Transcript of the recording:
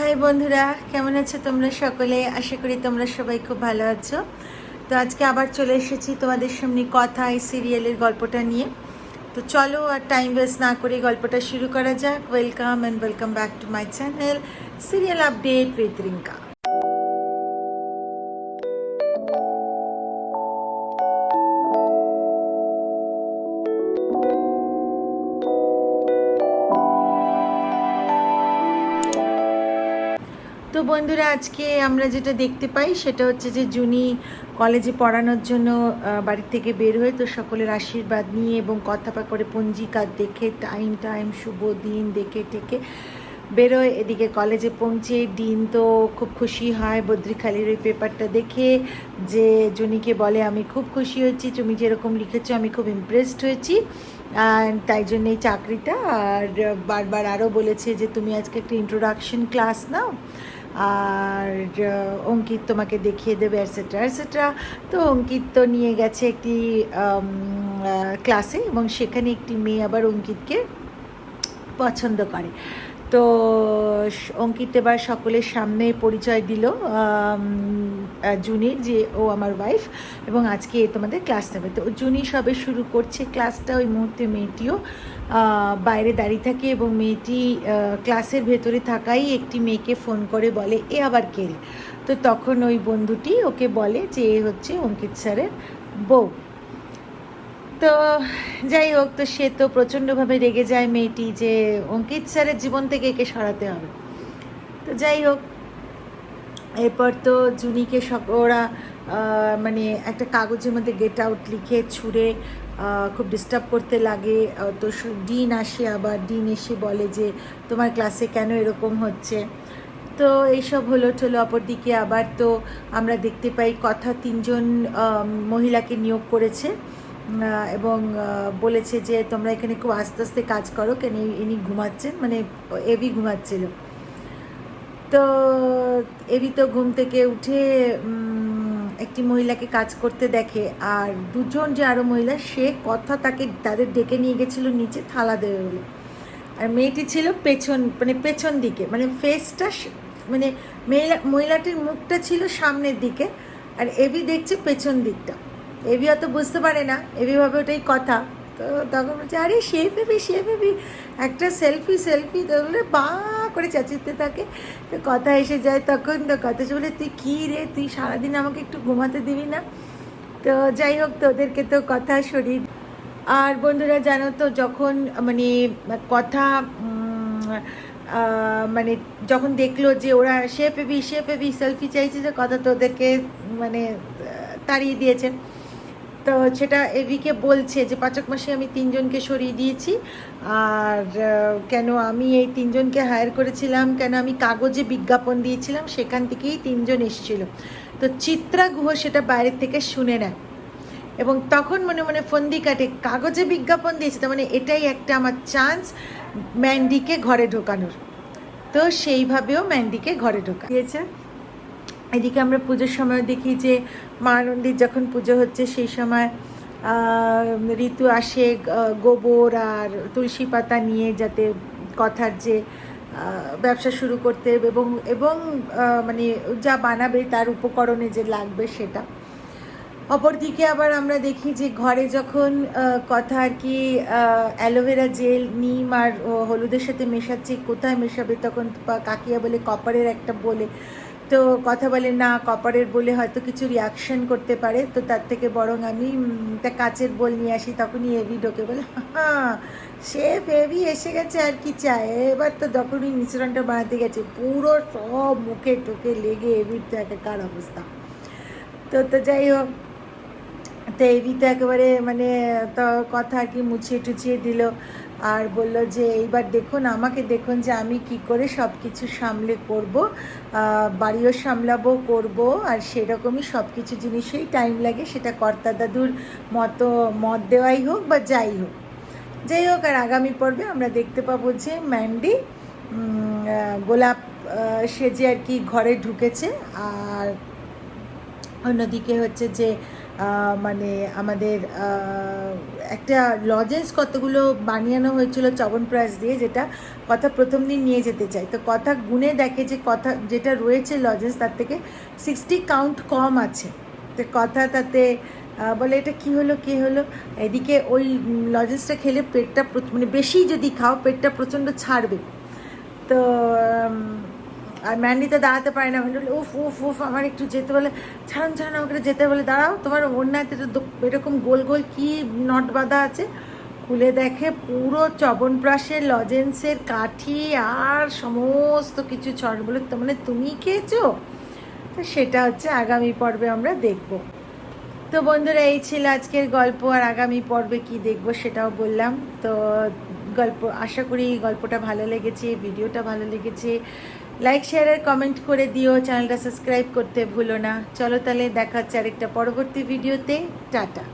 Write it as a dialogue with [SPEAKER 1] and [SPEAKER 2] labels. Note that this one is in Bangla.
[SPEAKER 1] হাই বন্ধুরা, কেমন আছো তোমরা সকলে? আশা করি তোমরা সবাই খুব ভালো আছো। তো আজকে আবার চলে এসেছি তোমাদের সামনে কথা এই সিরিয়ালের গল্পটা নিয়ে। তো চলো আর টাইম ওয়েস্ট না করে গল্পটা শুরু করা যাক। Welcome and welcome back to my channel serial update with Rinka. তো বন্ধুরা, আজকে আমরা যেটা দেখতে পাই সেটা হচ্ছে যে জুনি কলেজে পড়ানোর জন্য বাড়ি থেকে বের হয়ে তো সকলের আশীর্বাদ নিয়ে এবং কথা করে পঞ্জিকা দেখে টাইম শুভ দিন দেখে টেকে বেরোয়। এদিকে কলেজে পৌঁছে ডিন তো খুব খুশি হয় বদ্রিখালির ওই পেপারটা দেখে, যে জুনিকে বলে আমি খুব খুশি হয়েছি, তুমি যেরকম লিখেছো আমি খুব ইমপ্রেসড হয়েছি, আর তাই জন্য এই চাকরিটা। আর বারবার আরও বলেছে যে তুমি আজকে একটা ইন্ট্রোডাকশন ক্লাস নাও, আর অঙ্কিত তোমাকে দেখিয়ে দেবে অ্যাটসেট্রা অ্যাটসেট্রা। তো অঙ্কিত তো নিয়ে গেছে একটি ক্লাসে, এবং সেখানে একটি মেয়ে আবার অঙ্কিতকে পছন্দ করে। তো অঙ্কিত এবার সকলের সামনে পরিচয় দিল জুনির, যে ও আমার ওয়াইফ এবং আজকে তোমাদের ক্লাস নেবে। তো জুনি সবে শুরু করছে ক্লাসটা, ওই মুহূর্তে মেয়েটিও বাইরে দাঁড়িয়ে থাকে এবং মেয়েটি ক্লাসের ভেতরে থাকাই একটি মেয়েকে ফোন করে বলে এ আবার কে রে। তো তখন ওই বন্ধুটি ওকে বলে যে এ হচ্ছে অঙ্কিত স্যারের বউ। তো যাই হোক, তো সে তো প্রচণ্ডভাবে রেগে যায় মেয়েটি, যে অঙ্কিত স্যারের জীবন থেকে একে সরাতে হবে। তো যাই হোক, এরপর তো জুনিকে ওরা মানে একটা কাগজের মধ্যে গেট আউট লিখে ছুঁড়ে খুব ডিস্টার্ব করতে লাগে। তো ডিন আসে, আবার ডিন এসে বলে যে তোমার ক্লাসে কেন এরকম হচ্ছে। তো এইসব হলো ঠলো। অপরদিকে আবার তো আমরা দেখতে পাই কথা তিনজন মহিলাকে নিয়োগ করেছে এবং বলেছে যে তোমরা এখানে খুব আস্তে আস্তে কাজ করো, কেন ইনি ঘুমাচ্ছেন, মানে এভি ঘুমাচ্ছিল। তো এভি তো ঘুম থেকে উঠে একটি মহিলাকে কাজ করতে দেখে, আর দুজন যে আরও মহিলা, সে কথা তাদের ডেকে নিয়ে গেছিলো নিচে থালা দেবে বলে। আর মেয়েটি ছিল পেছন দিকে, মানে ফেসটা, মানে মহিলাটির মুখটা ছিল সামনের দিকে, আর এভি দেখছে পেছন দিকটা। এভি অত বুঝতে পারে না, এভি ভাবে ওটাই কথা। তো তখন বলছে আরে সে ভেবি একটা সেলফি তাহলে বা করে চাচিতে থাকে। তো কথা এসে যায়, তখন তো কথা বলে তুই কী রে, তুই সারাদিন আমাকে একটু ঘুমাতে দিবি না। তো যাই হোক, তো ওদেরকে তো কথা সরিয়ে। আর বন্ধুরা জানো তো, যখন মানে কথা মানে যখন দেখলো যে ওরা শেফ এবি সেলফি চাইছে, যে কথা তো ওদেরকে মানে তাড়িয়ে দিয়েছে। তো সেটা এভিকে বলছে যে পাচক মাসে আমি তিনজনকে সরিয়ে দিয়েছি, আর কেন আমি এই তিনজনকে হায়ার করেছিলাম, কেন আমি কাগজে বিজ্ঞাপন দিয়েছিলাম, সেখান থেকেই তিনজন এসেছিল। তো চিত্রা গুহ সেটা বাইরের থেকে শুনে নেয় এবং তখন মনে মনে ফন্দি কাটে, কাগজে বিজ্ঞাপন দিয়েছে, তার মানে এটাই একটা আমার চান্স ম্যান্ডিকে ঘরে ঢোকানোর। তো সেইভাবেও ম্যান্ডিকে ঘরে ঢোকিয়েছে। এদিকে আমরা পুজোর সময় দেখি যে মা নন্দীর যখন পুজো হচ্ছে সেই সময় ঋতু আসে গোবর আর তুলসী পাতা নিয়ে, যাতে কথার যে ব্যবসা শুরু করতে এবং এবং মানে যা বানাবে তার উপকরণে যে লাগবে সেটা। অপরদিকে আবার আমরা দেখি যে ঘরে যখন কথা আর কি অ্যালোভেরা জেল নিম আর হলুদের সাথে মেশাচ্ছে, কোথায় মেশাবে, তখন কাকিয়া বলে কপারের একটা বলে। তো কথা বলে না, কপারের বলে হয়তো কিছু রিয়াকশন করতে পারে, তো তার থেকে বরং আমি একটা কাচের বোল নিয়ে আসি। তখনই এভি ঢোকে বলে হ্যাঁ শেফ এভি এসে গেছে, আর কি চায়। এবার তো যখনই মিশ্রণটা বানাতে গেছে পুরো সব মুখে টুকে লেগে এভির তো একাকার অবস্থা। তো যাই হোক, তো এভি তো একেবারে মানে তো কথা আর কি মুছিয়ে টুছিয়ে দিল, আর বলল যে এইবার দেখুন, আমাকে দেখুন যে আমি কি করে সব কিছু সামলে করব, বাড়িও সামলাবো করব, আর সেরকমই সব কিছু জিনিসেই টাইম লাগে, সেটা কর্তা দাদুর মত দেওয়াই হোক বা যাই হোক। আর আগামী পর্বে আমরা দেখতে পাবো যে ম্যান্ডি গোলাপ সেজে আর কি ঘরে ঢুকেছে, আর অন্যদিকে হচ্ছে যে মানে আমাদের একটা লজেন্স কতগুলো বানিয়ানো হয়েছিল চ্যবনপ্রাশ দিয়ে, যেটা কথা প্রথম দিন নিয়ে যেতে চাই। তো কথা গুনে দেখে যে কথা যেটা রয়েছে লজেন্স তার থেকে 60 কাউন্ট কম আছে। তো কথা তাতে বলে এটা কি হলো কি হলো। এদিকে ওই লজেন্সটা খেলে পেটটা মানে বেশি যদি খাও পেটটা প্রচণ্ড ছাড়বে। তো আর ম্যান্ডি তো দাঁড়াতে পারে না, ম্যান্ডি বলে উফ উফ উফ আমার একটু যেতে বলে, ছাড়ান ছাড়ান আমাকে যেতে বলে, দাঁড়াও তোমার ওড়নাতে এরকম গোল গোল কি নট বাঁধা আছে। খুলে দেখে পুরো চ্যবনপ্রাশের লজেন্সের কাঠি আর সমস্ত কিছু ছড়। বলে তো মানে তুমি খেয়েছো? তো সেটা হচ্ছে আগামী পর্বে আমরা দেখব। তো বন্ধুরা এই ছিল আজকের গল্প, আর আগামী পর্বে কি দেখব সেটাও বললাম। তো গল্প আশা করি গল্পটা ভালো লেগেছে, ভিডিওটা ভালো লেগেছে। লাইক শেয়ার আর কমেন্ট করে দিও, চ্যানেলটা সাবস্ক্রাইব করতে ভুলো না। চলো তাহলে দেখা হচ্ছে আরেকটা পরবর্তী ভিডিওতে। টাটা।